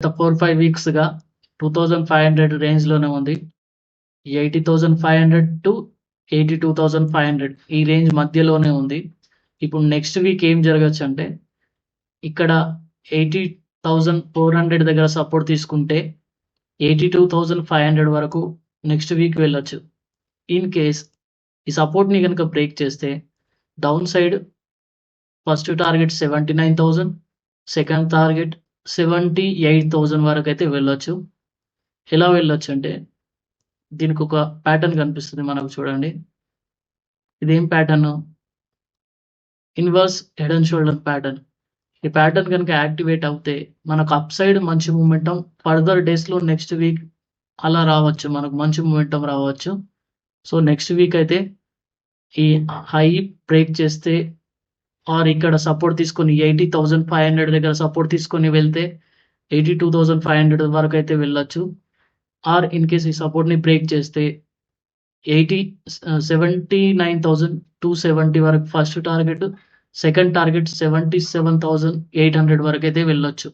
గత 4, 5 వీక్స్‌గా 2500 రేంజ్‌లోనే ఉంది. 80,500-82,500 ఈ రేంజ్ మధ్యలోనే ఉంది. ఇప్పుడు నెక్స్ట్ వీక్ ఏం జరగొచ్చంటే, ఇక్కడ 80,400 దగ్గర సపోర్ట్ తీసుకుంటే 82,500 వరకు నెక్స్ట్ వీక్ వెళ్ళొచ్చు. ఇన్ కేస్ ఈ సపోర్ట్‌ని గనుక బ్రేక్ చేస్తే down side first target 79,000, second target 78,000 వరకైతే వెళ్ళొచ్చు. ఎలా వెళ్ళొచ్చంటే, దీనికొక ప్యాటర్న్ కనిపిస్తుంది మనకు చూడండి. ఇదేం pattern? Inverse head and shoulder pattern. ఈ ప్యాటర్న్ గనుక యాక్టివేట్ అవుతే మనకు అప్ సైడ్ మంచి మొమెంటం ఫర్దర్ డేస్‌లో నెక్స్ట్ వీక్ అలా రావచ్చు. మనకు మంచి మొమెంటం రావచ్చు. సో, నెక్స్ట్ వీక్ అయితే ఈ హై బ్రేక్ చేస్తే ఆర్ ఇక్కడ సపోర్ట్ తీసుకొని 80,500 దగ్గర సపోర్ట్ తీసుకొని వెళ్తే 82,500 వరకైతే వెళ్ళొచ్చు. ఆర్ ఇన్ కేస్ ఈ సపోర్ట్‌ని బ్రేక్ చేస్తే 79,270 వరకు ఫస్ట్ టార్గెట్, సెకండ్ టార్గెట్ 77,800 వరకైతే వెళ్ళొచ్చు.